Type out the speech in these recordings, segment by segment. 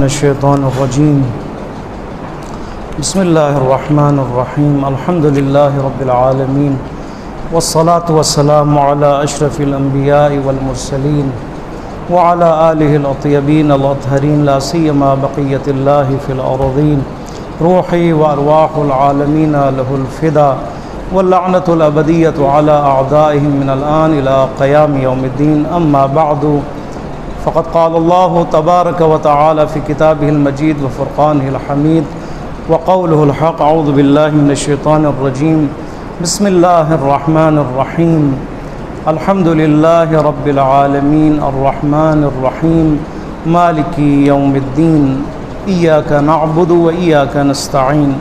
الشیطان الرجیم بسم اللہ الرحمن الرحیم الحمد للہ رب العالمین والصلاة والسلام علی اشرف الانبیاء والمرسلین وعلى آلہ الاطیبین الاطہرین لا سیما بقیت اللہ فی الارضین روحی وارواح العالمین لہ الفدا واللعنۃ الابدیۃ علی اعدائهم من الآن الى قیام یوم الدین اما بعد فقد قال الله تبارك وتعالى في كتابه المجيد وفرقانه الحميد وقوله الحق أعوذ بالله من الشيطان الرجيم بسم الله الرحمن الرحيم الحمد لله رب العالمين الرحمن الرحيم مالك يوم الدين إياك نعبد وإياك نستعين.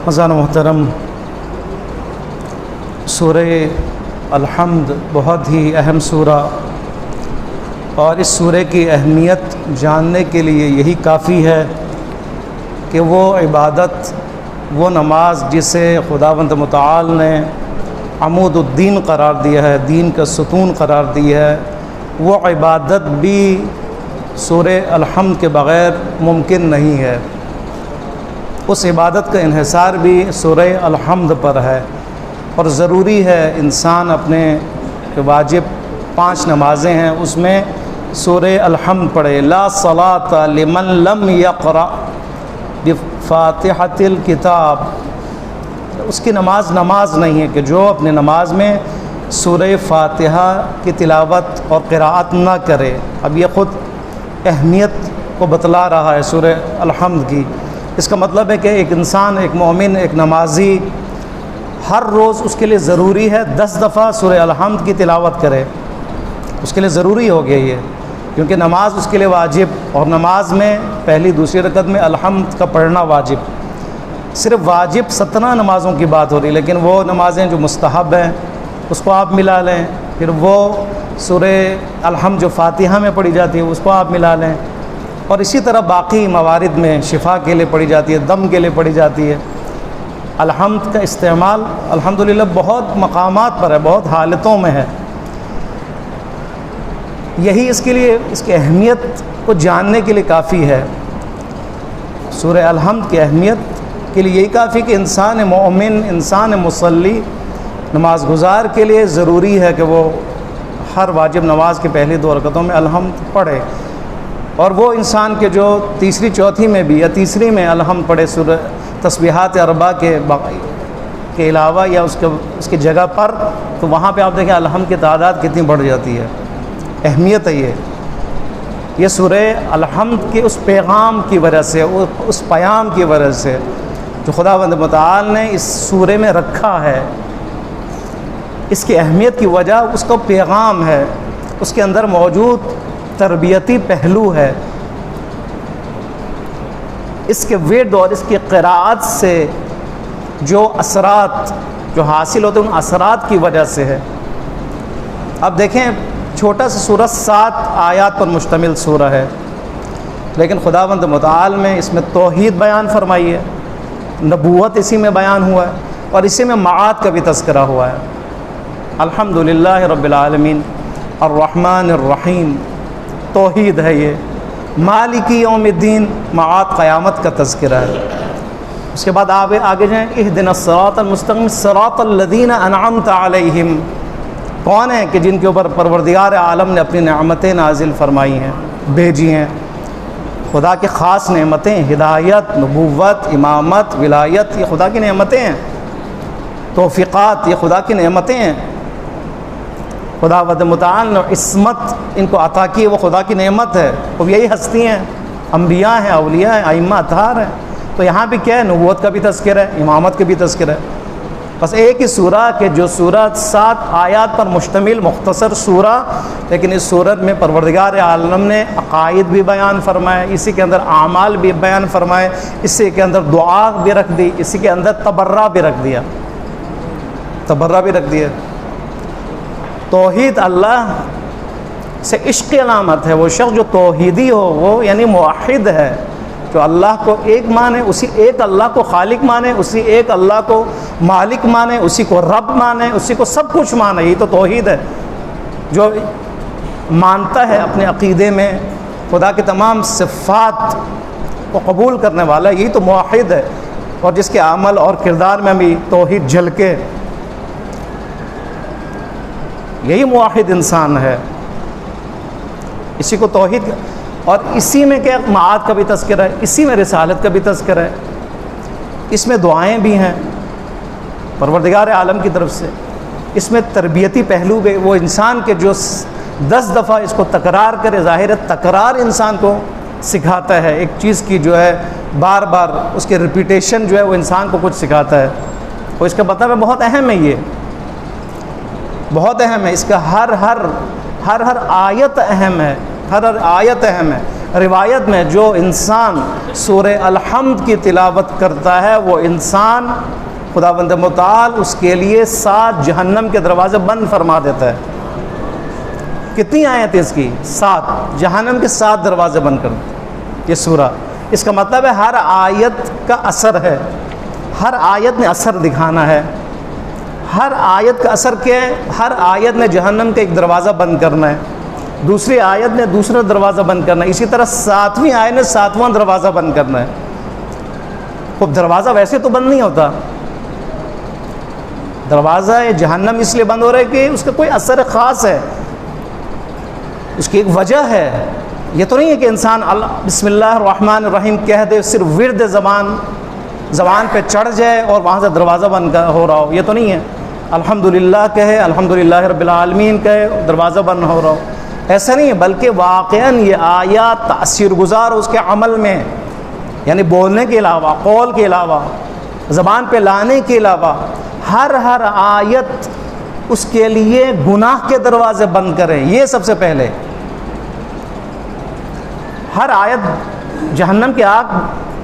حضرات محترم، سورہ الحمد بہت ہی اہم سورہ، اور اس سورہ کی اہمیت جاننے کے لیے یہی کافی ہے کہ وہ عبادت، وہ نماز جسے خداوند متعال نے عمود الدین قرار دیا ہے، دین کا ستون قرار دیا ہے، وہ عبادت بھی سورہ الحمد کے بغیر ممکن نہیں ہے. اس عبادت کا انحصار بھی سورہ الحمد پر ہے، اور ضروری ہے انسان اپنے واجب 5 نمازیں ہیں اس میں سورہ الحمد پڑھے. لا صلاۃ لمن لم یقرأ بفاتحۃ الکتاب، اس کی نماز نہیں ہے کہ جو اپنے نماز میں سورہ فاتحہ کی تلاوت اور قراءت نہ کرے. اب یہ خود اہمیت کو بتلا رہا ہے سورہ الحمد کی. اس کا مطلب ہے کہ ایک انسان، ایک مومن، ایک نمازی ہر روز اس کے لیے ضروری ہے 10 دفعہ سورہ الحمد کی تلاوت کرے. اس کے لیے ضروری ہو گیا یہ، کیونکہ نماز اس کے لیے واجب، اور نماز میں پہلی دوسری رکعت میں الحمد کا پڑھنا واجب. صرف واجب 17 نمازوں کی بات ہو رہی، لیکن وہ نمازیں جو مستحب ہیں اس کو آپ ملا لیں. پھر وہ سورہ الحمد جو فاتحہ میں پڑھی جاتی ہے اس کو آپ ملا لیں، اور اسی طرح باقی موارد میں شفا کے لیے پڑھی جاتی ہے، دم کے لیے پڑھی جاتی ہے. الحمد کا استعمال الحمدللہ بہت مقامات پر ہے، بہت حالتوں میں ہے. یہی اس کے لیے، اس کی اہمیت کو جاننے کے لیے کافی ہے. سورہ الحمد کی اہمیت کے لیے یہی کافی کہ انسان مومن، انسان مصلی، نماز گزار کے لیے ضروری ہے کہ وہ ہر واجب نماز کے پہلی 2 رکعتوں میں الحمد پڑھے. اور وہ انسان کے جو تیسری چوتھی میں بھی یا تیسری میں الحمد پڑھے سورہ تسبیحات اربع کے علاوہ یا اس کی جگہ پر، تو وہاں پہ آپ دیکھیں الحمد کی تعداد کتنی بڑھ جاتی ہے. اہمیت ہے یہ سورہ الحمد کے اس پیغام کی وجہ سے، اس پیام کی وجہ سے جو خداوند متعال نے اس سورہ میں رکھا ہے. اس کی اہمیت کی وجہ اس کا پیغام ہے، اس کے اندر موجود تربیتی پہلو ہے. اس کے ورد اور اس کی قراءت سے جو اثرات جو حاصل ہوتے ہیں ان اثرات کی وجہ سے ہے. اب دیکھیں، چھوٹا سا سورہ 7 آیات پر مشتمل سورہ ہے، لیکن خداوند متعال میں اس میں توحید بیان فرمائی ہے، نبوت اسی میں بیان ہوا ہے، اور اسی میں معاد کا بھی تذکرہ ہوا ہے. الحمدللہ رب العالمین الرحمن الرحیم، توحید ہے یہ. مالک یوم الدین، معاد قیامت کا تذکرہ ہے. اس کے بعد آگے جائیں، اہدنا الصراط المستقیم صراط الذین انعمت علیہم، کون ہیں کہ جن کے اوپر پروردگار عالم نے اپنی نعمتیں نازل فرمائی ہیں، بھیجی ہیں. خدا کی خاص نعمتیں، ہدایت، نبوت، امامت، ولایت، یہ خدا کی نعمتیں ہیں. توفیقات، یہ خدا کی نعمتیں ہیں. خداوند متعال نے عصمت ان کو عطا کی، وہ خدا کی نعمت ہے. وہ یہی ہستی ہیں، انبیاء ہیں، اولیاء ہیں، ائمہ اطہار ہیں. تو یہاں بھی کیا ہے، نبوت کا بھی تذکرہ ہے، امامت کا بھی تذکرہ ہے. بس ایک ہی سورہ کہ جو سورہ 7 آیات پر مشتمل مختصر سورہ، لیکن اس سورت میں پروردگار عالم نے عقائد بھی بیان فرمائے، اسی کے اندر اعمال بھی بیان فرمائے، اسی کے اندر دعا بھی رکھ دی، اسی کے اندر تبرہ بھی رکھ دیا. توحید اللہ سے عشق کی علامت ہے. وہ شخص جو توحیدی ہو وہ یعنی موحد ہے، جو اللہ کو ایک مانے، اسی ایک اللہ کو خالق مانے، اسی ایک اللہ کو مالک مانے، اسی کو رب مانے، اسی کو سب کچھ مانے. یہ تو توحید ہے. جو مانتا ہے اپنے عقیدے میں خدا کی تمام صفات کو قبول کرنے والا، یہی تو موحد ہے، اور جس کے عمل اور کردار میں بھی توحید جھلکے، یہی موحد انسان ہے۔ اسی کو توحید، اور اسی میں کیا معاد کا بھی تذکرہ ہے، اسی میں رسالت کا بھی تذکرہ ہے، اس میں دعائیں بھی ہیں پروردگار عالم کی طرف سے، اس میں تربیتی پہلو بھی، وہ انسان کے جو 10 دفعہ اس کو تکرار کرے، ظاہر ہے تکرار انسان کو سکھاتا ہے، ایک چیز کی جو ہے بار بار اس کے ریپیٹیشن جو ہے وہ انسان کو کچھ سکھاتا ہے، تو اس کا مطلب ہے بہت اہم ہے، یہ بہت اہم ہے، اس کا ہر آیت اہم ہے، ہر آیت اہم ہے۔ روایت میں جو انسان سورہ الحمد کی تلاوت کرتا ہے وہ انسان خداوند متعال اس کے لیے 7 جہنم کے دروازے بند فرما دیتا ہے۔ کتنی آیت اس کی؟ 7، جہنم کے 7 دروازے بند کر دیتے یہ سورہ۔ اس کا مطلب ہے ہر آیت کا اثر ہے، ہر آیت نے اثر دکھانا ہے، ہر آیت کا اثر کیا ہے؟ ہر آیت نے جہنم کا ایک دروازہ بند کرنا ہے، دوسری آیت نے دوسرا دروازہ بند کرنا ہے، اسی طرح 7ویں آیت نے 7واں دروازہ بند کرنا ہے۔ خب دروازہ ویسے تو بند نہیں ہوتا، دروازہ جہنم اس لیے بند ہو رہا ہے کہ اس کا کوئی اثر خاص ہے، اس کی ایک وجہ ہے۔ یہ تو نہیں ہے کہ انسان بسم اللہ الرحمن الرحیم کہہ دے، صرف ورد زبان پہ چڑھ جائے اور وہاں سے دروازہ بند ہو رہا ہو، یہ تو نہیں ہے۔ الحمدللہ کہے، الحمدللہ رب العالمین کہے، دروازہ بند ہو رہا ہو، ایسا نہیں ہے، بلکہ واقعاً یہ آیات تاثیر گزار اس کے عمل میں، یعنی بولنے کے علاوہ، قول کے علاوہ، زبان پہ لانے کے علاوہ، ہر آیت اس کے لیے گناہ کے دروازے بند کریں، یہ سب سے پہلے۔ ہر آیت جہنم کی آگ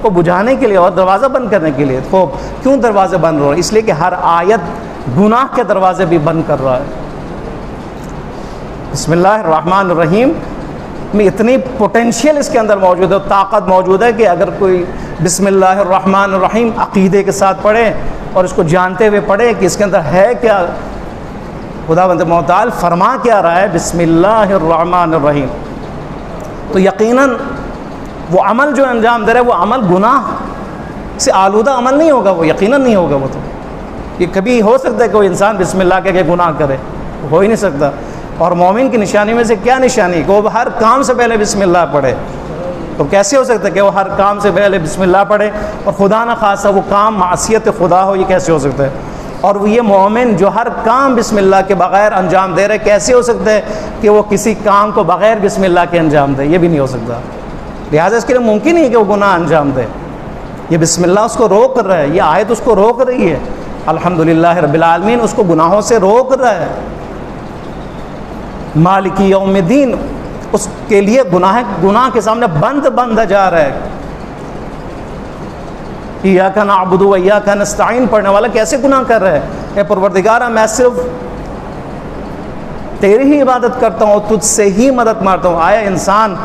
کو بجھانے کے لیے اور دروازہ بند کرنے کے لیے۔ تو کیوں دروازے بند ہو رہے ہیں؟ اس لیے کہ ہر آیت گناہ کے دروازے بھی بند کر رہا ہے۔ بسم اللہ الرحمن الرحیم میں اتنی پوٹینشیل اس کے اندر موجود ہے، طاقت موجود ہے کہ اگر کوئی بسم اللہ الرحمن الرحیم عقیدے کے ساتھ پڑھے اور اس کو جانتے ہوئے پڑھے کہ اس کے اندر ہے کیا، خداوند متعال فرما کیا رہا ہے، بسم اللہ الرحمن الرحیم، تو یقیناً وہ عمل جو انجام دے رہا ہے وہ عمل گناہ سے آلودہ عمل نہیں ہوگا، وہ یقیناً نہیں ہوگا۔ وہ تو یہ کبھی ہو سکتا ہے کہ کوئی انسان بسم اللہ کہہ کے گناہ کرے، ہو ہی نہیں سکتا۔ اور مومن کی نشانی میں سے کیا نشانی؟ کہ وہ ہر کام سے پہلے بسم اللہ پڑھے۔ تو کیسے ہو سکتا ہے کہ وہ ہر کام سے پہلے بسم اللہ پڑھے اور خدا نہ خاصہ وہ کام معصیت خدا ہو؟ یہ کیسے ہو سکتا ہے؟ اور وہ یہ مومن جو ہر کام بسم اللہ کے بغیر انجام دے رہے، کیسے ہو سکتا ہے کہ وہ کسی کام کو بغیر بسم اللہ کے انجام دے؟ یہ بھی نہیں ہو سکتا۔ لہٰذا اس کے لیے ممکن نہیں ہے کہ وہ گناہ انجام دے۔ یہ بسم اللہ اس کو روک رہا ہے، یہ آیت اس کو روک رہی ہے، الحمدللہ رب العالمین اس کو گناہوں سے روک رہا ہے۔ مالک یوم الدین اس کے لیے گناہ کے سامنے بند جا رہا ہے۔ ایاک نعبد و ایاک نستعین پڑھنے والا کیسے گناہ کر رہا ہے؟ اے پروردگارا میں صرف تیری ہی عبادت کرتا ہوں، تجھ سے ہی مدد مانگتا ہوں۔ آیا انسان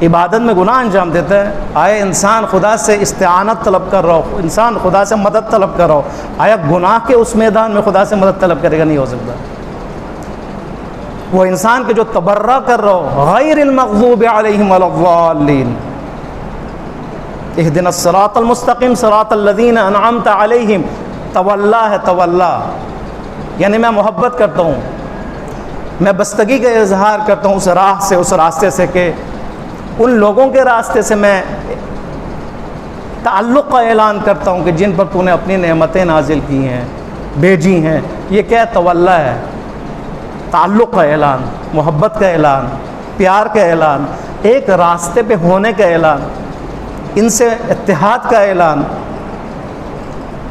عبادت میں گناہ انجام دیتا ہے؟ آیا انسان خدا سے استعانت طلب کر رہا ہو، انسان خدا سے مدد طلب کر رہا ہو، آیا گناہ کے اس میدان میں خدا سے مدد طلب کرے گا؟ نہیں ہو سکتا۔ وہ انسان کے جو تبرہ کر رہا ہو، غیر المغضوب علیہم ولا الضالین، اہدنا الصراط المستقیم صراط الذین انعمت علیہم، تولا ہے، تولا یعنی میں محبت کرتا ہوں، میں بستگی کا اظہار کرتا ہوں اس راہ سے، اس راستے سے، کہ ان لوگوں کے راستے سے میں تعلق کا اعلان کرتا ہوں کہ جن پر تو نے اپنی نعمتیں نازل کی ہیں، بھیجی ہیں۔ یہ کیا تولا ہے؟ تعلق کا اعلان، محبت کا اعلان، پیار کا اعلان، ایک راستے پہ ہونے کا اعلان، ان سے اتحاد کا اعلان،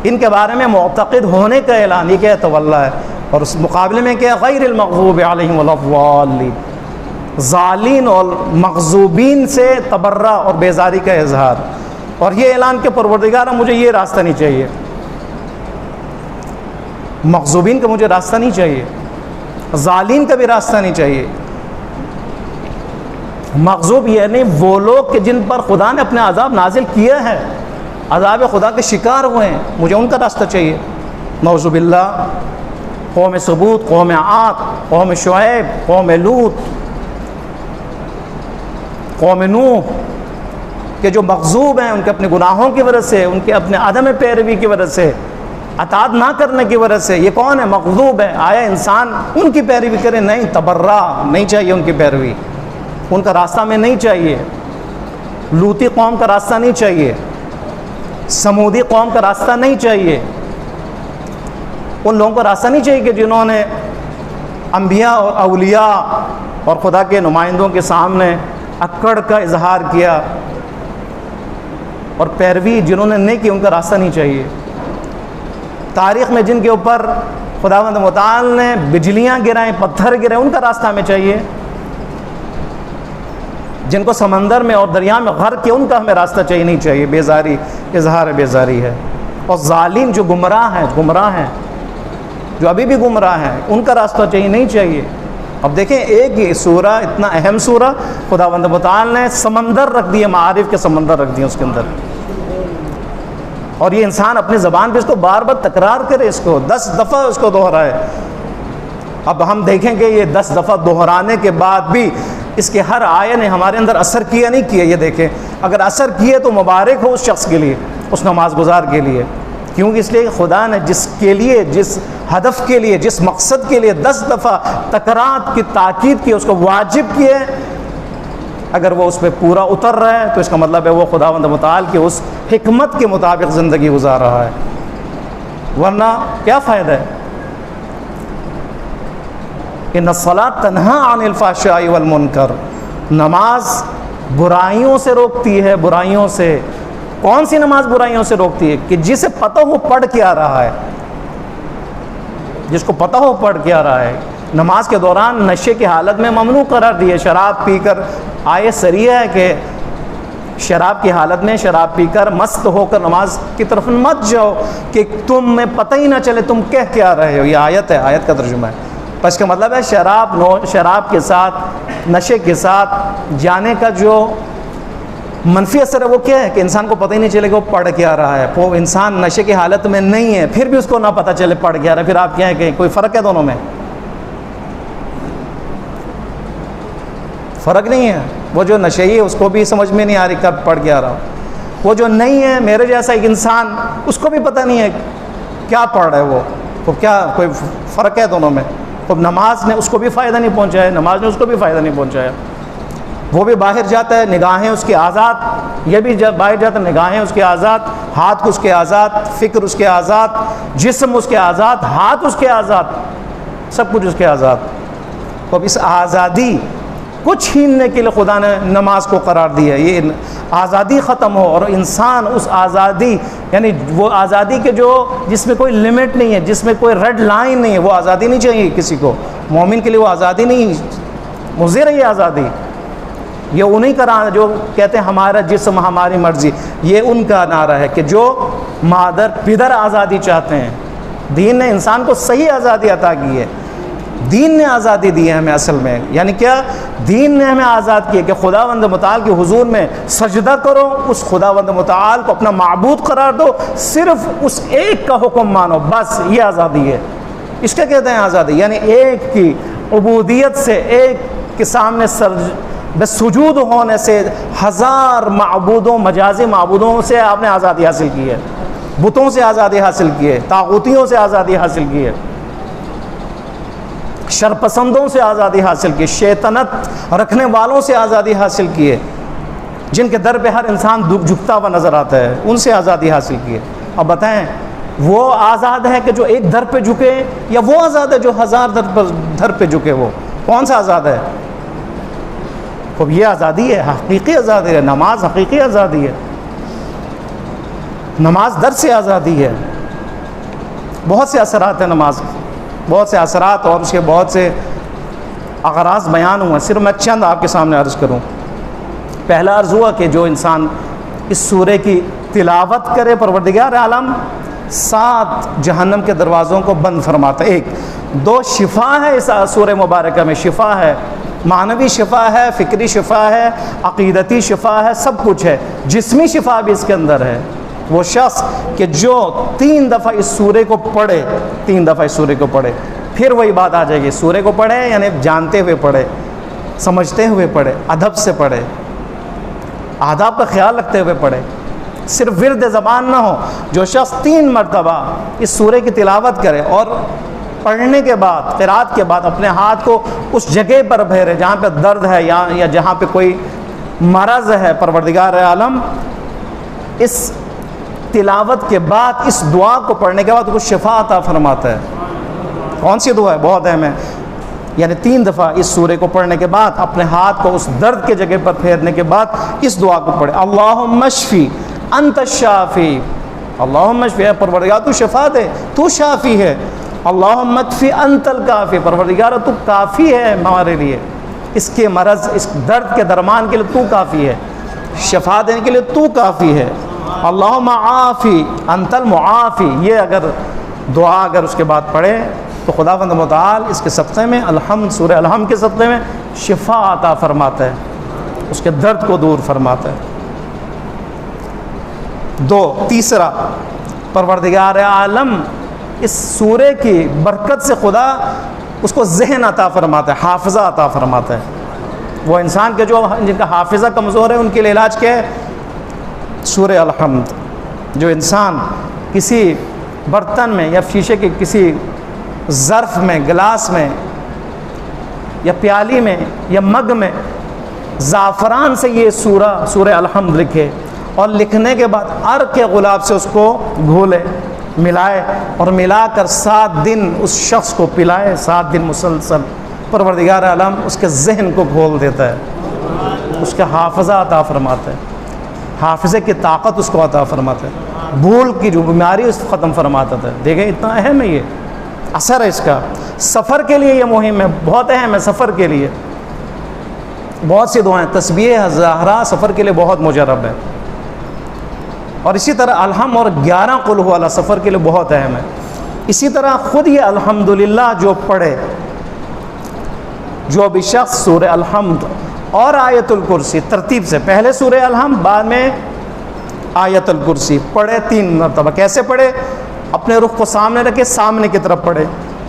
ان کے بارے میں معتقد ہونے کا اعلان، یہ کیا تولا ہے۔ اور اس مقابلے میں کیا؟ غیر المغضوب علیہم ولا الضالین، ضالین اور مغضوبین سے تبرہ اور بیزاری کا اظہار، اور یہ اعلان کہ پروردگارا مجھے یہ راستہ نہیں چاہیے، مغضوبین کا مجھے راستہ نہیں چاہیے، ظالین کا بھی راستہ نہیں چاہیے۔ مغضوب یعنی وہ لوگ کہ جن پر خدا نے اپنے عذاب نازل کیا ہے، عذاب خدا کے شکار ہوئے ہیں، مجھے ان کا راستہ چاہیے۔ نعوذ باللہ، قوم ثمود، قوم عاد، قوم شعیب، قوم لوط، قوم نوح کہ جو مغضوب ہیں ان کے اپنے گناہوں کی وجہ سے، ان کے اپنے عدم پیروی کی وجہ سے، اطاعت نہ کرنے کی وجہ سے، یہ کون ہے؟ مغضوب ہے۔ آیا انسان ان کی پیروی کرے؟ نہیں، تبرہ نہیں چاہیے ان کی پیروی، ان کا راستہ میں نہیں چاہیے۔ لوطی قوم کا راستہ نہیں چاہیے، سمودی قوم کا راستہ نہیں چاہیے، ان لوگوں کا راستہ نہیں چاہیے کہ جنہوں نے انبیاء اور اولیاء اور خدا کے نمائندوں کے سامنے اکڑ کا اظہار کیا اور پیروی جنہوں نے نہیں کی، ان کا راستہ نہیں چاہیے۔ تاریخ میں جن کے اوپر خداوند متعال نے بجلیاں گرائیں، پتھر گرائیں، ان کا راستہ ہمیں چاہیے۔ جن کو سمندر میں اور دریا میں غرق کیا، ان کا ہمیں راستہ چاہیے نہیں چاہیے۔ بیزاری، اظہار بیزاری ہے۔ اور ظالم جو گمراہ ہیں جو ابھی بھی گمراہ ہیں، ان کا راستہ چاہیے نہیں چاہیے۔ اب دیکھیں، ایک یہ سورہ، اتنا اہم سورہ، خداوند متعال نے سمندر رکھ دیے، معارف کے سمندر رکھ دیے اس کے اندر، اور یہ انسان اپنی زبان پہ اس کو بار بار تکرار کرے، اس کو 10 دفعہ اس کو دہرائے۔ اب ہم دیکھیں گے یہ 10 دفعہ دہرانے کے بعد بھی اس کے ہر آیے نے ہمارے اندر اثر کیا نہیں کیا۔ یہ دیکھیں، اگر اثر کیے تو مبارک ہو اس شخص کے لیے، اس نماز گزار کے لیے، کیونکہ اس لیے خدا نے جس کے لیے، جس ہدف کے لیے، جس مقصد کے لیے 10 دفعہ تکرار کی تاکید کی، اس کو واجب کیے، اگر وہ اس پہ پورا اتر رہا ہے تو اس کا مطلب ہے وہ خداوند متعال کی اس حکمت کے مطابق زندگی گزار رہا ہے، ورنہ کیا فائدہ ہے؟ ان الصلاۃ تنہی عن الفحشاء والمنکر، نماز برائیوں سے روکتی ہے، برائیوں سے۔ کون سی نماز برائیوں سے روکتی ہے؟ کہ جسے پتہ ہو پڑھ کے آ رہا ہے، جس کو پتہ ہو پڑھ کے آ رہا ہے۔ نماز کے دوران نشے کی حالت میں ممنوع قرار دی ہے، شراب پی کر، آیت صریح ہے کہ شراب کی حالت میں شراب پی کر مست ہو کر نماز کی طرف مت جاؤ کہ تم میں پتہ ہی نہ چلے تم کہہ کے آ رہے ہو۔ یہ آیت ہے، آیت کا ترجمہ ہے۔ اس کا مطلب ہے شراب کے ساتھ، نشے کے ساتھ جانے کا جو منفی اثر ہے وہ کیا ہے کہ انسان کو پتہ ہی نہیں چلے کہ وہ پڑھ کے آ رہا ہے۔ وہ انسان نشے کی حالت میں نہیں ہے، پھر بھی اس کو نہ پتہ چلے پڑھ کے آ رہا ہے، پھر آپ کیا ہیں کہ کوئی فرق ہے دونوں میں؟ فرق نہیں ہے۔ وہ جو نشئی ہے اس کو بھی سمجھ میں نہیں آ رہی کب پڑھ کے آ رہا ہو، وہ جو نہیں ہے میرے جیسا ایک انسان، اس کو بھی پتہ نہیں ہے کیا پڑھ رہا ہے وہ کیا کوئی فرق ہے دونوں میں؟ تو نماز نے اس کو بھی فائدہ نہیں پہنچایا، نماز نے اس کو بھی فائدہ نہیں پہنچایا۔ وہ بھی باہر جاتا ہے، نگاہیں اس کی آزاد، یہ بھی جب باہر جاتا ہے نگاہیں اس کی آزاد، ہاتھ اس کے آزاد، فکر اس کے آزاد، جسم اس کے آزاد، ہاتھ اس کے آزاد، سب کچھ اس کے آزاد۔ تو اب اس آزادی کو چھیننے کے لیے خدا نے نماز کو قرار دیا ہے، یہ آزادی ختم ہو اور انسان اس آزادی، یعنی وہ آزادی کے جو جس میں کوئی لمٹ نہیں ہے، جس میں کوئی ریڈ لائن نہیں ہے، وہ آزادی نہیں چاہیے کسی کو۔ مومن کے لیے وہ آزادی نہیں، مضر ہے یہ آزادی۔ یہ انہی کا نعرہ جو کہتے ہیں ہمارا جسم ہماری مرضی، یہ ان کا نعرہ ہے کہ جو مادر پدر آزادی چاہتے ہیں۔ دین نے انسان کو صحیح آزادی عطا کی ہے، دین نے آزادی دی ہے ہمیں اصل میں، یعنی کیا؟ دین نے ہمیں آزاد کیا کہ خداوند متعال کے حضور میں سجدہ کرو، اس خداوند متعال کو اپنا معبود قرار دو، صرف اس ایک کا حکم مانو، بس یہ آزادی ہے۔ اس کا کہتے ہیں آزادی، یعنی ایک کی عبودیت سے، ایک کے سامنے بس سجود ہونے سے، ہزار معبودوں، مجازی معبودوں سے آپ نے آزادی حاصل کی ہے، بتوں سے آزادی حاصل کی ہے، طاغوتیوں سے آزادی حاصل کی ہے، شرپسندوں سے آزادی حاصل کی، شیطنت رکھنے والوں سے آزادی حاصل کی ہے، جن کے در پہ ہر انسان جھکتا ہوا نظر آتا ہے، ان سے آزادی حاصل کی ہے۔ اب بتائیں وہ آزاد ہے کہ جو ایک در پہ جھکے، یا وہ آزاد ہے جو ہزار در پہ جھکے؟ وہ کون سا آزاد ہے؟ تو یہ آزادی ہے، حقیقی آزادی ہے۔ نماز حقیقی آزادی ہے، نماز در سے آزادی ہے۔ بہت سے اثرات ہیں نماز، بہت سے اثرات اور اس کے بہت سے اغراض بیان ہوئے، صرف میں چند آپ کے سامنے عرض کروں۔ پہلا عرض ہوا کہ جو انسان اس سورے کی تلاوت کرے، پروردگار عالم 7 جہنم کے دروازوں کو بند فرماتا ہے۔ 1 2 شفا ہے اس سورہ مبارکہ میں، شفا ہے، معنوی شفا ہے، فکری شفا ہے، عقیدتی شفا ہے، سب کچھ ہے، جسمی شفا بھی اس کے اندر ہے۔ وہ شخص کہ جو 3 دفعہ اس سورے کو پڑھے، 3 دفعہ اس سورے کو پڑھے، پھر وہی بات آ جائے گی، سورے کو پڑھے یعنی جانتے ہوئے پڑھے، سمجھتے ہوئے پڑھے، ادب سے پڑھے، آداب کا خیال رکھتے ہوئے پڑھے، صرف ورد زبان نہ ہو۔ جو شخص 3 مرتبہ اس سورے کی تلاوت کرے اور پڑھنے کے بعد، قرات کے بعد اپنے ہاتھ کو اس جگہ پر پھیرے جہاں پہ درد ہے یا جہاں پہ کوئی مرض ہے، پروردگار عالم اس تلاوت کے بعد، اس دعا کو پڑھنے کے بعد اس کو شفا عطا فرماتا ہے۔ کون سی دعا ہے؟ بہت اہم ہے۔ یعنی 3 دفعہ اس سورے کو پڑھنے کے بعد اپنے ہاتھ کو اس درد کے جگہ پر پھیرنے کے بعد اس دعا کو پڑھے، اللہم اشفی انت الشافی، اللہم اشفی، اے پروردگار تو شفا دے، تو شافی ہے، اللہم ادفی انت الکافی، پروردگار تو کافی ہے ہمارے لیے، اس کے مرض، اس درد کے درمان کے لیے تو کافی ہے، شفا دینے کے لیے تو کافی ہے، اللہم عافی انت المعافی۔ یہ اگر دعا اگر اس کے بعد پڑھے تو خداوند متعال اس کے صدقے میں، الحمد، سورہ الحمد کے صدقے میں شفا عطا فرماتا ہے، اس کے درد کو دور فرماتا ہے۔ 2، تیسرا، پروردگار عالم اس سورے کی برکت سے خدا اس کو ذہن عطا فرماتا ہے، حافظہ عطا فرماتا ہے۔ وہ انسان کے جن کا حافظہ کمزور ہے ان کے لیے علاج کیا ہے؟ سورہ الحمد۔ جو انسان کسی برتن میں یا شیشے کے کسی ظرف میں، گلاس میں یا پیالی میں یا مگ میں زعفران سے یہ سورہ الحمد لکھے اور لکھنے کے بعد عرق کے غلاب سے اس کو گھولے، ملائے اور ملا کر 7 دن اس شخص کو پلائے، 7 دن مسلسل، پروردگار عالم اس کے ذہن کو کھول دیتا ہے، اس کا حافظہ عطا فرماتا ہے، حافظے کی طاقت اس کو عطا فرماتا ہے، بھول کی جو بیماری اس کو ختم فرماتا تھا۔ دیکھیں اتنا اہم ہے، یہ اثر ہے اس کا۔ سفر کے لیے یہ مہم ہے، بہت اہم ہے سفر کے لیے۔ بہت سی دعائیں، تسبیح زہرا سفر کے لیے بہت مجرب ہے، اور اسی طرح الحم اور 11 قل هو اللہ سفر کے لیے بہت اہم ہے۔ اسی طرح خود یہ الحمدللہ جو پڑھے، جو بھی شخص سورہ الحمد اور آیت الکرسی ترتیب سے، پہلے سورہ الحمد بعد میں آیت الکرسی پڑھے 3 مرتبہ۔ کیسے پڑھے؟ اپنے رخ کو سامنے رکھے، سامنے کی طرف پڑھے،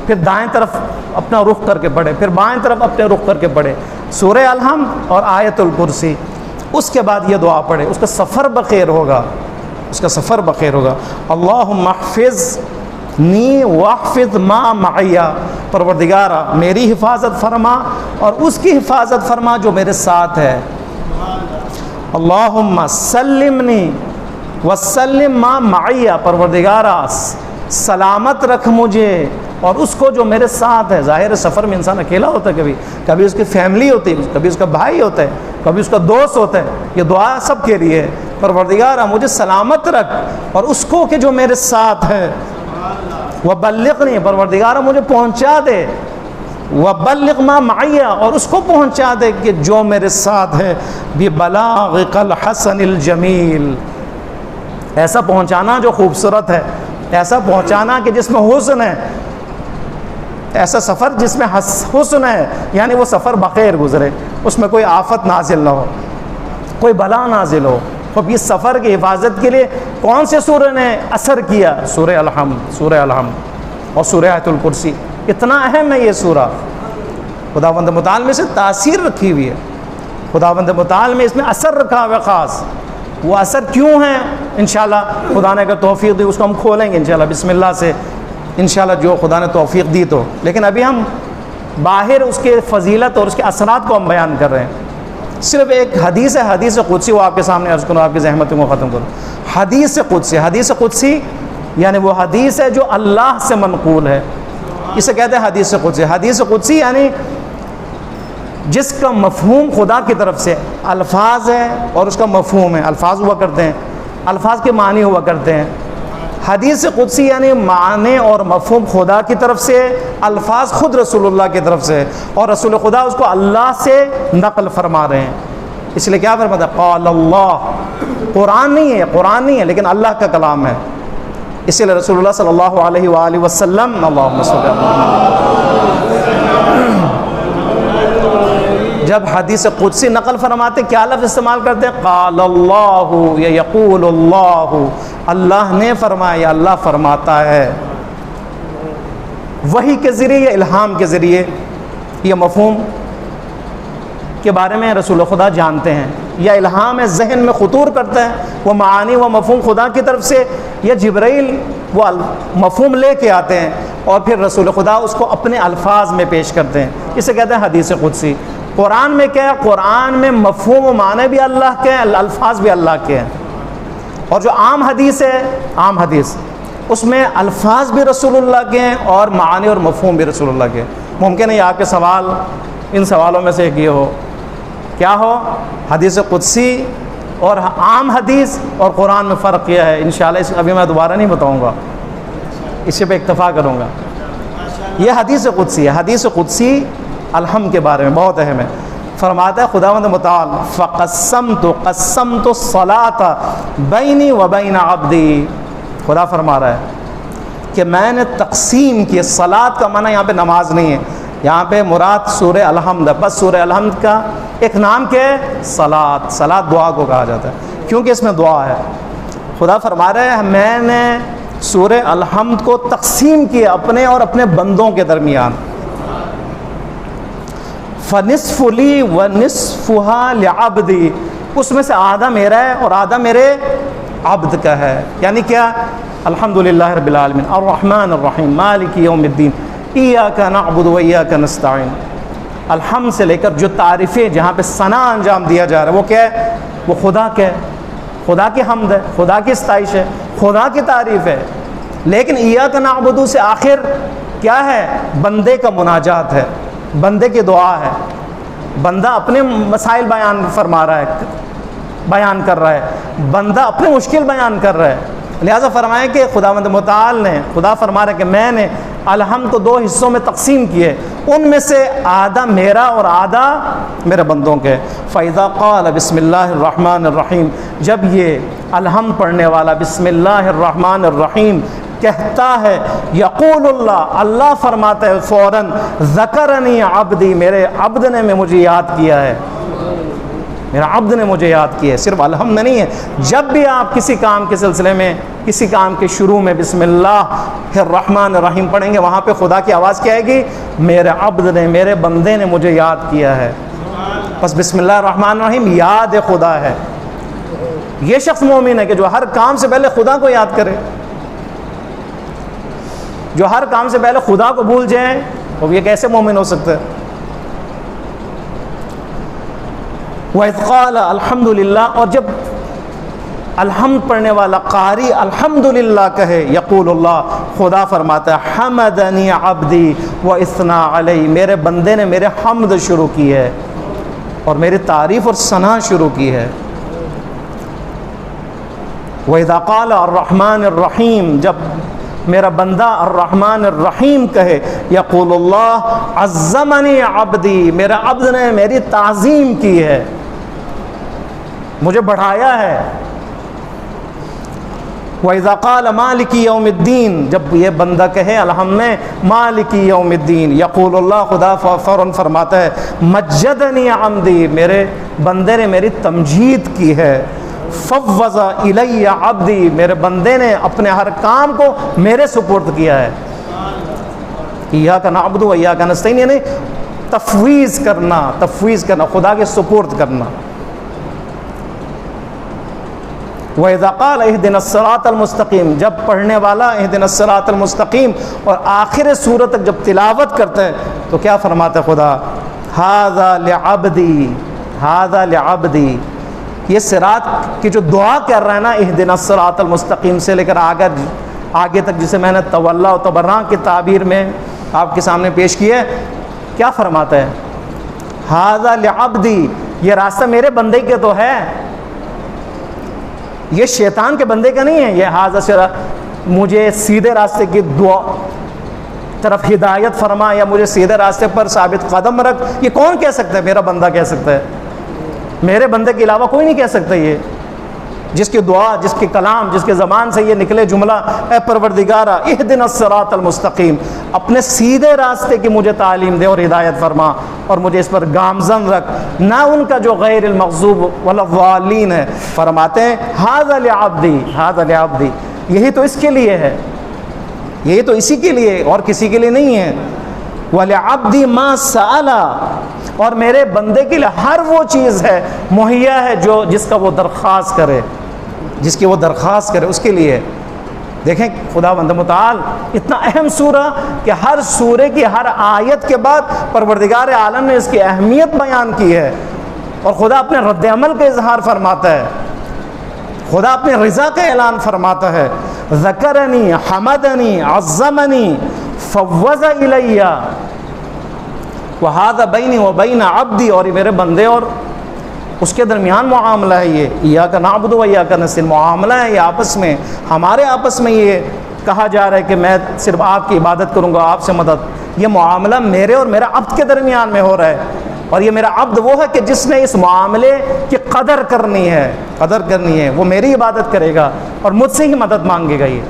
پھر دائیں طرف اپنا رخ کر کے پڑھے، پھر بائیں طرف اپنے رخ کر کے پڑھے، سورہ الحمد اور آیت الکرسی۔ اس کے بعد یہ دعا پڑھے، اس کا سفر بخیر ہوگا، اس کا سفر بخیر ہوگا۔ اللہم احفظنی واحفظ ما معی، پروردگارا میری حفاظت فرما اور اس کی حفاظت فرما جو میرے ساتھ ہے۔ اللہم سلمنی وسلم ما معی، پروردگارا سلامت رکھ مجھے اور اس کو جو میرے ساتھ ہے۔ ظاہر سفر میں انسان اکیلا ہوتا ہے، کبھی اس کی فیملی ہوتی ہے، کبھی اس کا بھائی ہوتا ہے، کبھی اس کا دوست ہوتا ہے۔ یہ دعا سب کے لیے ہے، پروردگارا مجھے سلامت رکھ اور اس کو کہ جو میرے ساتھ ہے۔ وبلغنی، پروردگارا مجھے پہنچا دے، وبلغ ما معی، اور اس کو پہنچا دے کہ جو میرے ساتھ ہے، ببلاغک الحسن الجمیل، ایسا پہنچانا جو خوبصورت ہے، ایسا پہنچانا کہ جس میں حسن ہے، ایسا سفر جس میں حسن ہے، یعنی وہ سفر بخیر گزرے، اس میں کوئی آفت نازل نہ ہو، کوئی بلا نازل ہو۔ اب اس سفر کی حفاظت کے لیے کون سے سورہ نے اثر کیا؟ سورہ الحمد اور سورہ آیت الکرسی۔ اتنا اہم ہے یہ سورہ، خداوند متعال میں سے تاثیر رکھی ہوئی ہے، خداوند متعال میں اس میں اثر رکھا ہوا خاص۔ وہ اثر کیوں ہے؟ انشاءاللہ خدا نے اگر توفیق دی اس کو ہم کھولیں گے انشاءاللہ بسم اللہ سے، انشاءاللہ جو خدا نے توفیق دی تو۔ لیکن ابھی ہم باہر اس کے فضیلت اور اس کے اثرات کو ہم بیان کر رہے ہیں۔ صرف ایک حدیث ہے، حدیث قدسی، وہ آپ کے سامنے عرض کروں، آپ کی زحمتوں کو ختم کروں۔ حدیث قدسی یعنی وہ حدیث ہے جو اللہ سے منقول ہے، اسے کہتے ہیں حدیث قدسی۔ حدیث قدسی یعنی جس کا مفہوم خدا کی طرف سے، الفاظ ہے اور اس کا مفہوم ہے، الفاظ ہوا کرتے ہیں، الفاظ کے معنی ہوا کرتے ہیں۔ حدیث قدسی یعنی معنی اور مفہوم خدا کی طرف سے، الفاظ خود رسول اللہ کی طرف سے، اور رسول خدا اس کو اللہ سے نقل فرما رہے ہیں۔ اس لیے کیا فرماتا ہے؟ قال اللہ، قرآن نہیں ہے لیکن اللہ کا کلام ہے۔ اسی لیے رسول اللہ صلی اللہ علیہ وآلہ وسلم، اللہم صلی جب حدیث قدسی نقل فرماتے کیا لفظ استعمال کرتے ہیں؟ قال اللہ یا یقول اللہ، اللہ نے فرمایا یا اللہ فرماتا ہے۔ وحی کے ذریعے یا الہام کے ذریعے یہ مفہوم کے بارے میں رسول خدا جانتے ہیں۔ یا الہام ذہن میں خطور کرتا ہے، وہ معانی و مفہوم خدا کی طرف سے، یا جبرائیل وہ مفہوم لے کے آتے ہیں اور پھر رسول خدا اس کو اپنے الفاظ میں پیش کرتے ہیں، اسے کہتے ہیں حدیث قدسی۔ قرآن میں کیا ہے؟ قرآن میں مفہوم و معنی بھی اللہ کے ہیں، الفاظ بھی اللہ کے ہیں، اور جو عام حدیث ہے، عام حدیث، اس میں الفاظ بھی رسول اللہ کے ہیں اور معانی اور مفہوم بھی رسول اللہ کے ہیں۔ ممکن ہے آپ کے سوال ان سوالوں میں سے ایک یہ ہو، کیا ہو؟ حدیث قدسی اور عام حدیث اور قرآن میں فرق کیا ہے؟ انشاءاللہ اس ابھی میں دوبارہ نہیں بتاؤں گا، اسی پہ اکتفا کروں گا۔ یہ حدیث قدسی ہے۔ حدیث قدسی الحمد کے بارے میں بہت اہم ہے۔ فرماتا ہے خداوند متعال فقسمت الصلاۃ بینی و بین عبدی، خدا فرما رہا ہے کہ میں نے تقسیم کی۔ صلاۃ کا معنی یہاں پہ نماز نہیں ہے، یہاں پہ مراد سورہ الحمد ہے۔ بس سورہ الحمد کا ایک نام کیا ہے؟ صلاۃ۔ صلاۃ دعا کو کہا جاتا ہے کیونکہ اس میں دعا ہے۔ خدا فرما رہا ہے میں نے سورہ الحمد کو تقسیم کیا اپنے اور اپنے بندوں کے درمیان، فنصف لی و نصفها لعبدی، اس میں سے آدھا میرا ہے اور آدھا میرے عبد کا ہے۔ یعنی کیا؟ الحمدللہ رب العالمین الرحمن الرحیم مالک یوم الدین ایاک نعبد و ایاک نستعین۔ الحمد سے لے کر جو تعریفیں جہاں پہ ثنا انجام دیا جا رہا ہے وہ کیا ہے؟ وہ خدا کا ہے، خدا کی حمد ہے، خدا کی ستائش ہے، خدا کی تعریف ہے۔ لیکن ایاک نعبد سے آخر کیا ہے؟ بندے کا مناجات ہے، بندے کی دعا ہے، بندہ اپنے مسائل بیان فرما رہا ہے، بیان کر رہا ہے، بندہ اپنے مشکل بیان کر رہا ہے۔ لہٰذا فرمائے کہ خداوند متعال نے، خدا فرما رہا ہے کہ میں نے الحمد کو دو حصوں میں تقسیم کیے، ان میں سے آدھا میرا اور آدھا میرے بندوں کے۔ فَإِذَا قَالَ بسم اللہ الرحمن الرحیم، جب یہ الحمد پڑھنے والا بسم اللہ الرحمن الرحیم کہتا ہے، یقول اللہ، اللہ فرماتا ہے فوراً، ذکرنی عبدی، میرے عبد نے مجھے یاد کیا ہے، میرا عبد نے مجھے یاد کیا ہے۔ صرف الحمد نہیں ہے، جب بھی آپ کسی کام کے سلسلے میں، کسی کام کے شروع میں بسم اللہ الرحمن الرحیم پڑھیں گے، وہاں پہ خدا کی آواز کیا آئے گی؟ میرے عبد نے، میرے بندے نے مجھے یاد کیا ہے۔ بس بسم اللہ الرحمن الرحیم یاد خدا ہے۔ یہ شخص مومن ہے کہ جو ہر کام سے پہلے خدا کو یاد کرے، جو ہر کام سے پہلے خدا کو بھول جائیں، وہ یہ کیسے مومن ہو سکتا ہے؟ وَإِذْ قَالَ الْحَمْدُلِلَّہ، اور جب الحمد پڑھنے والا قاری الحمدللہ کہے، یقول اللہ، خدا فرماتا ہے حمدنی عبدی وَإِثْنَا عَلَيْهِ، میرے بندے نے میرے حمد شروع کی ہے اور میری تعریف اور ثنا شروع کی ہے۔ وَإِذَا قَالَ الرحمن الرحیم، جب میرا بندہ الرحمن الرحیم کہے، یقول اللہ عظمنی عبدی، میرا عبد نے میری تعظیم کی ہے، مجھے بڑھایا ہے۔ وَإِذَا قَالَ مَالِكِ يَوْمِ الدِّينِ، جب یہ بندہ کہے الحمد میں مالک یوم الدین، یقول اللہ، خدا فوراً فرماتا ہے مجدنی عمدی، میرے بندے نے میری تمجید کی ہے۔ فوض الی عبدی، میرے بندے نے اپنے ہر کام کو میرے سپرد کیا ہے۔ ایاک نعبد و ایاک نستعین، یعنی تفویض کرنا، تفویض کرنا، خدا کے سپرد کرنا۔ وَإِذَا قَالَ اهْدِنَا الصِّرَاطَ الْمُسْتَقِيمَ، جب پڑھنے والا اهْدِنَا الصِّرَاطَ الْمُسْتَقِيمَ اور آخر سورت تک جب تلاوت کرتا ہے تو کیا فرماتا ہے خدا؟ هَذَا لِعَبْدِي، هَذَا لِعَبْدِي، یہ صراط کی جو دعا کر رہا ہے نا، اهْدِنَا الصِّرَاطَ الْمُسْتَقِيمَ سے لے کر آگے تک، جسے میں نے تولا و تبرع کی تعبیر میں آپ کے سامنے پیش کی ہے، کیا فرماتا ہے؟ هَذَا لِعَبْدِي، یہ راستہ میرے بندے کے تو ہے، یہ شیطان کے بندے کا نہیں ہے۔ یہ ہاذا صراط، مجھے سیدھے راستے کی دعا طرف ہدایت فرما یا مجھے سیدھے راستے پر ثابت قدم رکھ، یہ کون کہہ سکتا ہے؟ میرا بندہ کہہ سکتا ہے، میرے بندے کے علاوہ کوئی نہیں کہہ سکتا۔ یہ جس کی دعا، جس کے کلام، جس کے زبان سے یہ نکلے جملہ، اے پروردگارا اہدنا الصراط المستقیم، اپنے سیدھے راستے کی مجھے تعلیم دے اور ہدایت فرما اور مجھے اس پر گامزن رکھ، نہ ان کا جو غیر المغضوب ولا الضالین ہے۔ فرماتے ہیں ھذا لعبدی، ھذا لعبدی، یہی تو اس کے لیے ہے، یہی تو اسی کے لیے اور کسی کے لیے نہیں ہے۔ وَلِعَبْدِ مَا سَأَلَ، اور میرے بندے کے لیے ہر وہ چیز ہے مہیا ہے جس کا وہ درخواست کرے، جس کی وہ درخواست کرے اس کے لیے۔ دیکھیں خداوند متعال اتنا اہم سورہ کہ ہر سورے کی ہر آیت کے بعد پروردگار عالم نے اس کی اہمیت بیان کی ہے، اور خدا اپنے رد عمل کا اظہار فرماتا ہے، خدا اپنے رضا کا اعلان فرماتا ہے۔ ذکرنی حمدنی عظمنی فوض الی وہذا بینی و بین عبدی، اور یہ میرے بندے اور اس کے درمیان معاملہ ہے، یہ ایاک نعبد و ایاک نستعین معاملہ ہے، یہ آپس میں ہمارے آپس میں یہ کہا جا رہا ہے کہ میں صرف آپ کی عبادت کروں گا، آپ سے مدد، یہ معاملہ میرے اور میرا عبد کے درمیان میں ہو رہا ہے، اور یہ میرا عبد وہ ہے کہ جس نے اس معاملے کی قدر کرنی ہے، وہ میری عبادت کرے گا اور مجھ سے ہی مدد مانگے گا۔ یہ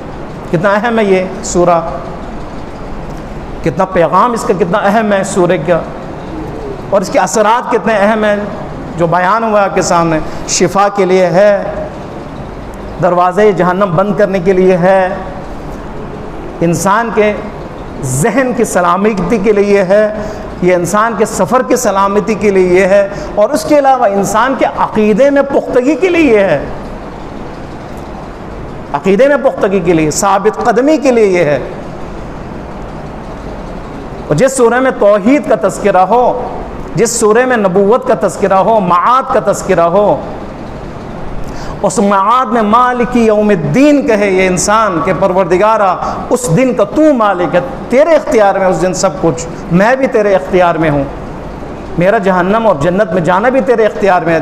کتنا اہم ہے یہ سورہ، کتنا پیغام اس کا کتنا اہم ہے سورہ کا، اور اس کے اثرات کتنے اہم ہیں جو بیان ہوا آپ کے سامنے۔ شفا کے لیے ہے، دروازے جہنم بند کرنے کے لیے ہے، انسان کے ذہن کی سلامتی کے لیے ہے، یہ انسان کے سفر کی سلامتی کے لیے یہ ہے، اور اس کے علاوہ انسان کے عقیدے میں پختگی کے لیے یہ ہے، عقیدے میں پختگی کے لیے، ثابت قدمی کے لیے یہ ہے۔ اور جس سورہ میں توحید کا تذکرہ ہو، جس سورہ میں نبوت کا تذکرہ ہو، معاد کا تذکرہ ہو، اس معاد میں مالک یوم الدین کہے یہ انسان کہ پروردگارا اس دن کا تو مالک ہے، تیرے اختیار میں اس دن سب کچھ، میں بھی تیرے اختیار میں ہوں، میرا جہنم اور جنت میں جانا بھی تیرے اختیار میں ہے،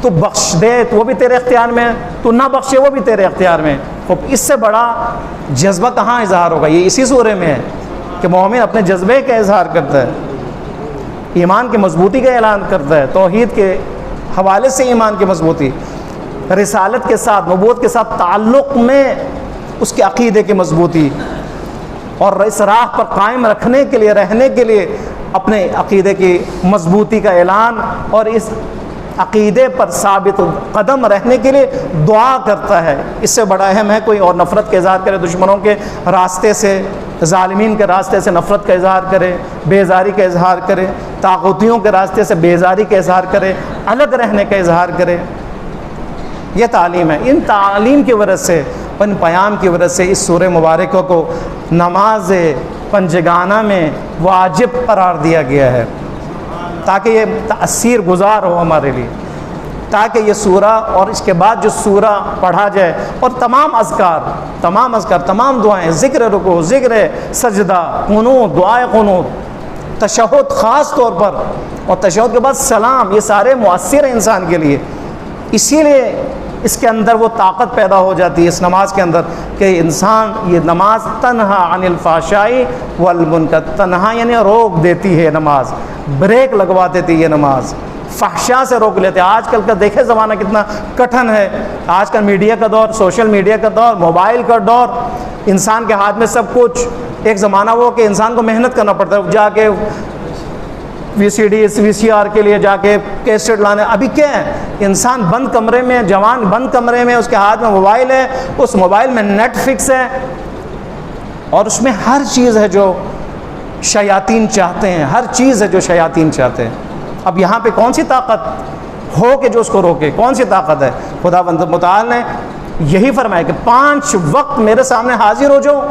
تو بخش دے تو وہ بھی تیرے اختیار میں ہے، تو نہ بخشے وہ بھی تیرے اختیار میں ہے۔ تو اس سے بڑا جذبہ کہاں اظہار ہوگا؟ یہ اسی سورہ میں ہے کہ مومن اپنے جذبے کا اظہار کرتا ہے، ایمان کی مضبوطی کا اعلان کرتا ہے، توحید کے حوالے سے ایمان کی مضبوطی، رسالت کے ساتھ نبوت کے ساتھ تعلق میں اس کے عقیدے کی مضبوطی، اور اس راہ پر قائم رکھنے کے لیے رہنے کے لیے اپنے عقیدے کی مضبوطی کا اعلان، اور اس عقیدے پر ثابت قدم رہنے کے لیے دعا کرتا ہے۔ اس سے بڑا اہم ہے کوئی اور نفرت کا اظہار کرے، دشمنوں کے راستے سے، ظالمین کے راستے سے نفرت کا اظہار کرے، بیزاری کا اظہار کرے، طاغوتیوں کے راستے سے بیزاری کا اظہار کرے، الگ رہنے کا اظہار کرے۔ یہ تعلیم ہے، ان تعلیم کی وجہ سے، ان پیام کی وجہ سے اس سورہ مبارکہ کو نماز پنجگانہ میں واجب قرار دیا گیا ہے، تاکہ یہ تأثیر گزار ہو ہمارے لیے، تاکہ یہ سورہ اور اس کے بعد جو سورہ پڑھا جائے، اور تمام اذکار، تمام دعائیں، ذکر رکوع، ذکر سجدہ، قنوت، دعائے قنوت، تشہد خاص طور پر، اور تشہد کے بعد سلام، یہ سارے مؤثر ہیں انسان کے لیے۔ اسی لیے اس کے اندر وہ طاقت پیدا ہو جاتی ہے اس نماز کے اندر کہ انسان، یہ نماز تنہا عن الفحشاء والمنکر، تنہا یعنی روک دیتی ہے، نماز بریک لگوا دیتی ہے، یہ نماز فحشاء سے روک لیتے ہیں۔ آج کل کا دیکھیں زمانہ کتنا کٹھن ہے، آج کل میڈیا کا دور، سوشل میڈیا کا دور، موبائل کا دور، انسان کے ہاتھ میں سب کچھ۔ ایک زمانہ وہ کہ انسان کو محنت کرنا پڑتا ہے، جا کے وی سی ڈی وی سی آر کے لیے جا کے کیسٹ لانے، ابھی کیا ہے، انسان بند کمرے میں، جوان بند کمرے میں، اس کے ہاتھ میں موبائل ہے، اس موبائل میں نیٹ فکس ہے، اور اس میں ہر چیز ہے جو شیاطین چاہتے ہیں، ہر چیز ہے جو شیاطین چاہتے ہیں۔ اب یہاں پہ کون سی طاقت ہو کہ جو اس کو روکے؟ کون سی طاقت ہے؟ خداوند متعال نے یہی فرمایا کہ 5 وقت میرے سامنے حاضر ہو جاؤ،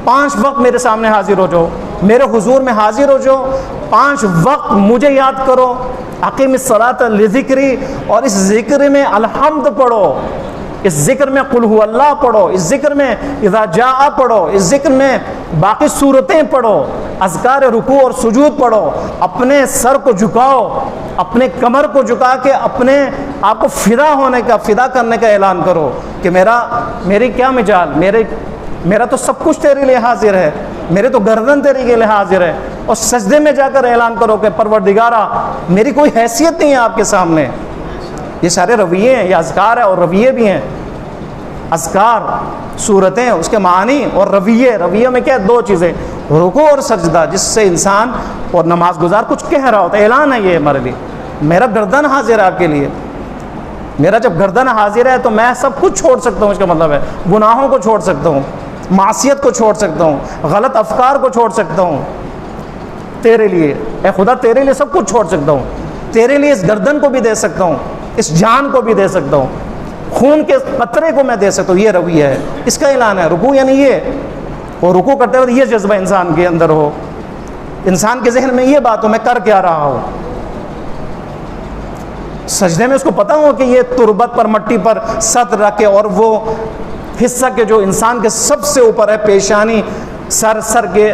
5 وقت میرے سامنے حاضر ہو جاؤ، میرے حضور میں حاضر ہو جاؤ، 5 وقت مجھے یاد کرو، اقیم الصلاۃ لذکری، اور اس ذکر میں الحمد پڑھو، اس ذکر میں قل هو اللہ پڑھو، اس ذکر میں اذا جاء پڑھو، اس ذکر میں باقی صورتیں پڑھو، اذکار رکوع اور سجود پڑھو، اپنے سر کو جھکاؤ، اپنے کمر کو جھکا کے اپنے آپ کو فدا کرنے کا اعلان کرو کہ میری کیا مجال، میرا تو سب کچھ تیرے لیے حاضر ہے، میرے تو گردن تیرے کے لیے حاذر ہے، اور سجدے میں جا کر اعلان کرو کہ پروردگارا میری کوئی حیثیت نہیں ہے آپ کے سامنے۔ یہ سارے رویے ہیں، یہ اذکار ہے اور رویے بھی ہیں، اذکار صورتیں، اس کے معنی اور رویے میں کیا ہے؟ 2 چیزیں، رکوع اور سجدہ، جس سے انسان اور نماز گزار کچھ کہہ رہا ہوتا ہے، اعلان ہے یہ ہمارے لیے، میرا گردن حاضر ہے آپ کے لیے، میرا جب گردن حاضر ہے تو میں سب کچھ چھوڑ سکتا ہوں، اس کا مطلب ہے گناہوں کو چھوڑ سکتا ہوں، معصیت کو چھوڑ سکتا ہوں، غلط افکار کو چھوڑ سکتا ہوں، تیرے لیے، اے خدا تیرے لیے سب کچھ چھوڑ سکتا ہوں، تیرے لیے اس گردن کو بھی دے سکتا ہوں، اس جان کو بھی دے سکتا ہوں، خون کے قطرے کو میں دے سکتا ہوں. یہ رویہ ہے، اس کا اعلان ہے. رکوع یعنی یہ، اور رکوع کرتے وقت یہ جذبہ انسان کے اندر ہو، انسان کے ذہن میں یہ بات ہو میں کر کیا رہا ہوں. سجدے میں اس کو پتہ ہو کہ یہ تربت پر، مٹی پر سر رکھ کے، اور وہ حصہ کے جو انسان کے سب سے اوپر ہے پیشانی، سر کے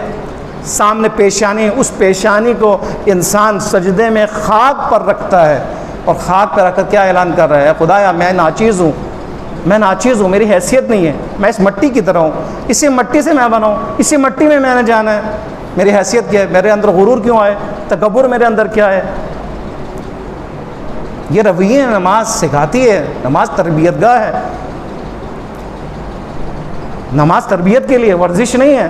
سامنے پیشانی، اس پیشانی کو انسان سجدے میں خاک پر رکھتا ہے، اور خاک پر رکھ کر کیا اعلان کر رہا ہے؟ خدایا میں ناچیز ہوں، میں ناچیز ہوں، میری حیثیت نہیں ہے، میں اس مٹی کی طرح ہوں، اسی مٹی سے میں بنا ہوں، اسی مٹی میں نے جانا ہے. میری حیثیت کیا ہے؟ میرے اندر غرور کیوں آئے؟ تکبر میرے اندر کیا ہے؟ یہ رویے نماز سکھاتی ہے. نماز تربیت گاہ ہے، نماز تربیت کے لیے، ورزش نہیں ہے.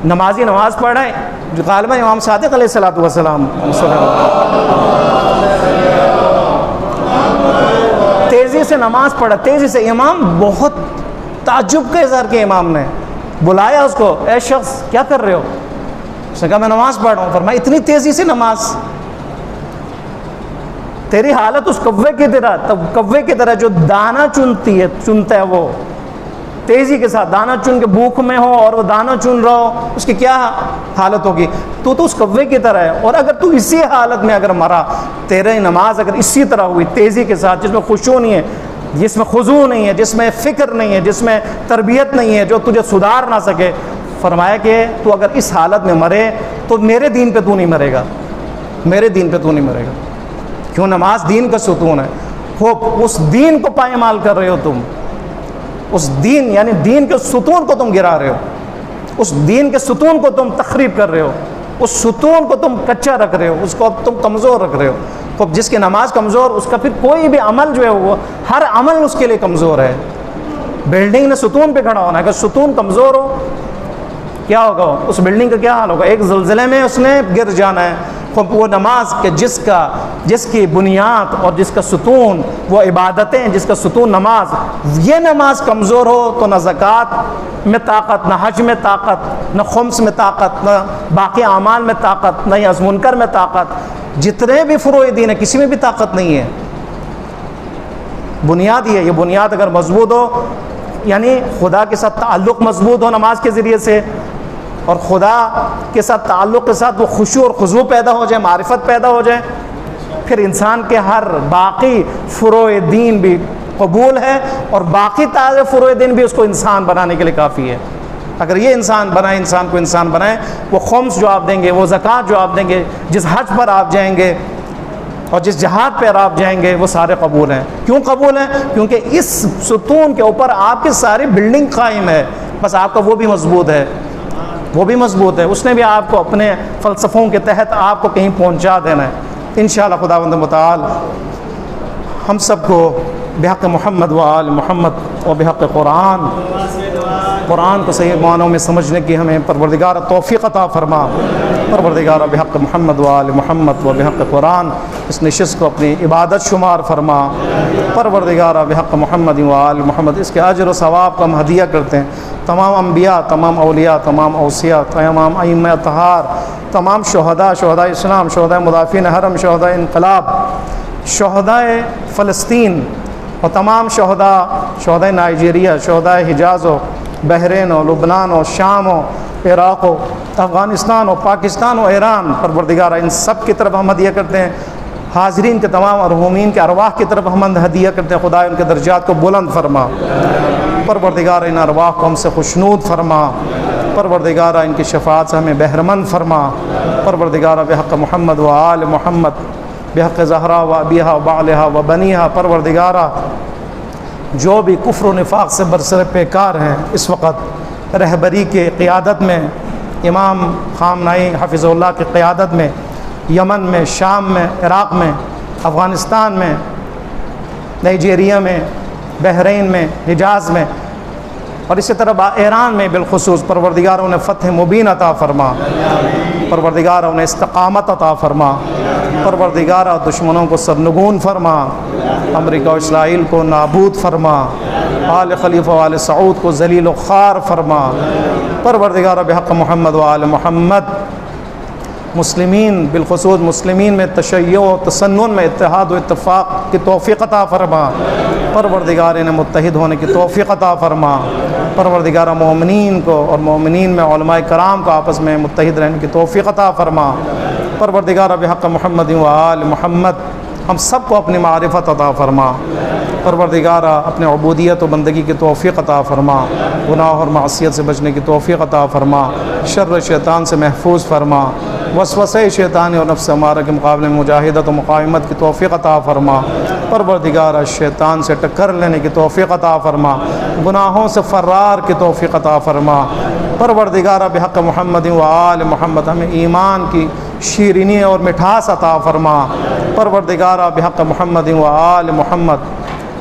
نمازی نماز پڑھ رہے ہیں جو غالباً امام صادق علیہ الصلوۃ والسلام تیزی سے نماز پڑھا، تیزی سے. امام بہت تعجب کا اظہار کیا، امام نے بلایا اس کو، اے شخص کیا کر رہے ہو؟ اس نے کہا میں نماز پڑھ رہا ہوں. فرمایا اتنی تیزی سے نماز؟ تیری حالت اس کوے کی طرح، تب کوے کی طرح جو دانہ چنتا ہے، وہ تیزی کے ساتھ دانہ چن کے بھوک میں ہو اور وہ دانہ چن رہا ہو، اس کی کیا حالت ہوگی؟ تو اس کوے کی طرح ہے. اور اگر تو اسی حالت میں اگر مرا، تیرے نماز اگر اسی طرح ہوئی تیزی کے ساتھ، جس میں خشوع نہیں ہے، جس میں خضوع نہیں ہے، جس میں فکر نہیں ہے، جس میں تربیت نہیں ہے، جو تجھے سدھار نہ سکے، فرمایا کہ تو اگر اس حالت میں مرے تو میرے دین پہ تو نہیں مرے گا، میرے دین پہ تو نہیں مرے گا. کیوں؟ نماز دین کا ستون ہے. اس دین کو پائمال کر رہے ہو تم، اس دین یعنی دین کے ستون کو تم گرا رہے ہو، اس دین کے ستون کو تم تخریب کر رہے ہو، اس ستون کو تم کچا رکھ رہے ہو، اس کو اب تم کمزور رکھ رہے ہو. تو جس کی نماز کمزور، اس کا پھر کوئی بھی عمل جو ہے وہ ہر عمل اس کے لیے کمزور ہے. بلڈنگ نے ستون پہ کھڑا ہونا ہے، اگر ستون کمزور ہو کیا ہوگا؟ اس بلڈنگ کا کیا حال ہوگا؟ ایک زلزلے میں اس نے گر جانا ہے. وہ نماز کے جس کی بنیاد اور جس کا ستون وہ عبادتیں، جس کا ستون نماز، یہ نماز کمزور ہو تو نہ زکوٰۃ میں طاقت، نہ حج میں طاقت، نہ خمس میں طاقت، نہ باقی اعمال میں طاقت، نہ از منکر میں طاقت. جتنے بھی فروع دین ہے کسی میں بھی طاقت نہیں ہے. بنیاد یہ ہے. یہ بنیاد اگر مضبوط ہو، یعنی خدا کے ساتھ تعلق مضبوط ہو نماز کے ذریعے سے، اور خدا کے ساتھ تعلق کے ساتھ وہ خشوع اور خضوع پیدا ہو جائے، معرفت پیدا ہو جائے، پھر انسان کے ہر باقی فروع دین بھی قبول ہے، اور باقی تازہ فروع دین بھی اس کو انسان بنانے کے لیے کافی ہے. اگر یہ انسان بنائے، انسان کو انسان بنائے، وہ خمس جو آپ دیں گے، وہ زکوٰۃ جو آپ دیں گے، جس حج پر آپ جائیں گے اور جس جہاد پر آپ جائیں گے، وہ سارے قبول ہیں. کیوں قبول ہیں؟ کیونکہ اس ستون کے اوپر آپ کی ساری بلڈنگ قائم ہے. بس آپ کا وہ بھی مضبوط ہے، وہ بھی مضبوط ہے. اس نے بھی آپ کو اپنے فلسفوں کے تحت آپ کو کہیں پہنچا دینا ہے. انشاءاللہ خداوند متعال ہم سب کو بحق محمد و آل محمد و بحق قرآن کو صحیح معنوں میں سمجھنے کی ہمیں پروردگار توفیق عطا فرما. پروردگار بحق محمد و آل محمد و بحق قرآن اس نشست کو اپنی عبادت شمار فرما. پروردگار بحق محمد و آل محمد اس کے اجر و ثواب کو ہم ہدیہ کرتے ہیں تمام انبیاء، تمام اولیاء، تمام اوصیاء، تمام ائمہ اطہار، تمام شہداء اسلام، شہداء مدافعین حرم، شہداء انقلاب، شہداء فلسطین، اور تمام شہداء نائجیریا، شہداء حجاز و بحرین و لبنان و شام و عراق و افغانستان و پاکستان و ایران. پروردگار ان سب کی طرف ہم ہدیہ کرتے ہیں. حاضرین کے تمام مرحومین کے ارواح کی طرف ہم ہدیہ کرتے ہیں. خدا ان کے درجات کو بلند فرما. پروردگار ان ارواح کو ہم سے خوشنود فرما. پروردگار ان کی شفاعت سے ہمیں بہرمند فرما. پروردگار بحق محمد و آل محمد بحق زہرا و ابیہا و بعلہا و بنیہا. پروردگارہ جو بھی کفر و نفاق سے برسر پیکار ہیں اس وقت رہبری کے قیادت میں، امام خامنائی حفظ اللہ کی قیادت میں، یمن میں، شام میں، عراق میں، افغانستان میں، نائجیریا میں، بحرین میں، حجاز میں، اور اسی طرح ایران میں بالخصوص پروردگار انہیں فتح مبین عطا فرما، پروردگار انہیں استقامت عطا فرما، پروردگار دشمنوں کو سرنگون فرما، امریکہ و اسرائیل کو نابود فرما، آل خلیفہ و آل سعود کو ذلیل و خوار فرما، پروردگار بحق محمد و آل محمد مسلمین بالخصوص مسلمین میں تشیع و تسنن میں اتحاد و اتفاق کی توفیق عطا فرما، پروردگار انہیں متحد ہونے کی توفیق عطا فرما، پروردگار مومنین کو اور مومنین میں علماء کرام کو آپس میں متحد رہنے کی توفیق عطا فرما، پروردگار بحق محمد و آل محمد ہم سب کو اپنی معرفت عطا فرما، پروردگار اپنے عبودیت و بندگی کی توفیق عطا فرما، گناہ اور معصیت سے بچنے کی توفیق عطا فرما، شر شیطان سے محفوظ فرما، وسوسہ شیطانی اور نفس امارہ کے مقابلے میں مجاہدت و مقاومت کی توفیق عطا فرما، پروردگار شیطان سے ٹکر لینے کی توفیق عطا فرما، گناہوں سے فرار کی توفیق عطا فرما، پروردگار بحق محمد و آل محمد ہمیں ایمان کی شیرینی اور مٹھاس عطا فرما، پروردگار بحق محمد و آل محمد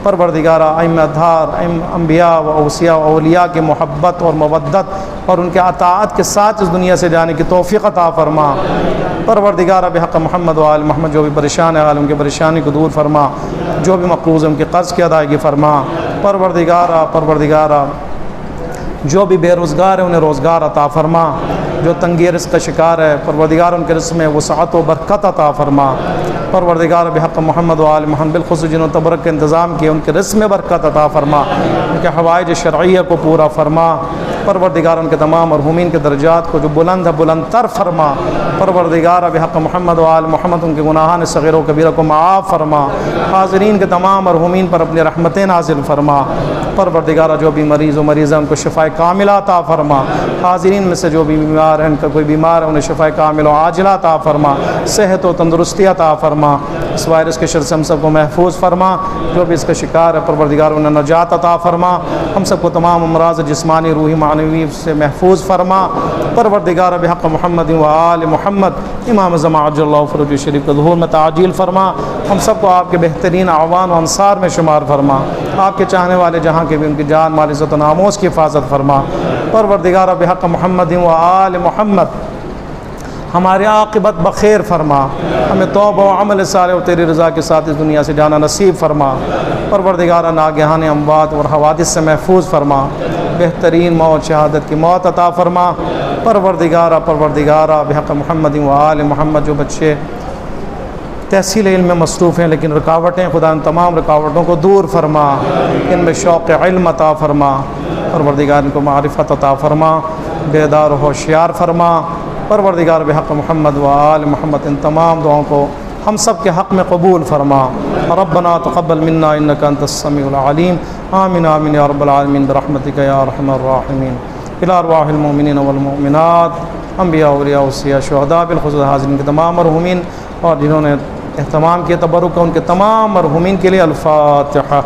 پروردگار ائمہ اطہار انبیاء و اوصیاء و اولیاء کی محبت اور مودت اور ان کے اطاعت کے ساتھ اس دنیا سے جانے کی توفیق عطا فرما، پروردگار بحق محمد و آل محمد جو بھی پریشان ہے عالم کی پریشانی کو دور فرما، جو بھی مقروض ہے ان کے قرض کی ادائیگی فرما، پروردگار جو بھی بے روزگار ہے انہیں روزگار عطا فرما، جو تنگی رزق کا شکار ہے پروردگار ان کے رزق میں وسعت و برکت عطا فرما، پروردگار بحق محمد و آل محمد بالخصوص جنہوں نے تبرک کے انتظام کیے ان کے رزق میں برکت عطا فرما، ان کے حوائج شرعیہ کو پورا فرما، پروردگار ان کے تمام مرحومین کے درجات کو جو بلند ہے بلند تر فرما، پروردگار بحق محمد و آل محمد ان کے گناہان صغیر و کبیرہ کو معاف فرما، حاضرین کے تمام مرحومین پر اپنی رحمتیں نازل فرما، پروردگار جو بھی مریض و مریض ہے ان کو شفاء کاملہ عطا فرما، حاضرین میں سے جو بھی بیمار ہیں ان کا کوئی بیمار ہے انہیں شفاء کاملہ و عاجلہ عطا فرما، صحت و تندرستی عطا فرما، اس وائرس کے شر سے ہم سب کو محفوظ فرما، جو بھی اس کا شکار ہے پروردگار انہیں نجات عطا فرما، ہم سب کو تمام امراض جسمانی روحی معنوی سے محفوظ فرما، پروردگار بحق محمد و آل محمد امام زمان عجل اللہ فرج شریف کے ظہور میں تعجیل فرما، ہم سب کو آپ کے بہترین اعوان و انصار میں شمار فرما، آپ کے چاہنے والے جہاں کے بھی ان کی جان مال عزت و ناموس کی حفاظت فرما، پروردگار بحق محمد و آل محمد ہمارے عاقبت بخیر فرما، ہمیں توبہ و عمل صالح اور تیری رضا کے ساتھ اس دنیا سے جانا نصیب فرما، پروردگار ناگہان اموات اور حوادث سے محفوظ فرما، بہترین موت شہادت کی موت عطا فرما، پروردگار بحق محمد و آل محمد جو بچے تحصیل علم میں مصروف ہیں لیکن رکاوٹیں خدا ان تمام رکاوٹوں کو دور فرما، ان میں شوق علم عطا فرما، پروردگار ان کو معرفت عطا فرما، بیدار و ہوشیار فرما، پروردگار بحق محمد و آل محمد ان تمام دعاؤں کو ہم سب کے حق میں قبول فرما، ربنا تقبل منا انک انت السمیع العلیم، آمین آمین یا رب العالمین برحمتک یا ارحم الراحمین، الی ارواح المؤمنین والمؤمنات انبیاء اولیاء اوصیاء شہداء بالخصوص حاضرین کے تمام مرحومین اور جنہوں نے اہتمام کیا تبرک کا ان کے تمام مرحومین کے لیے الفاتحہ۔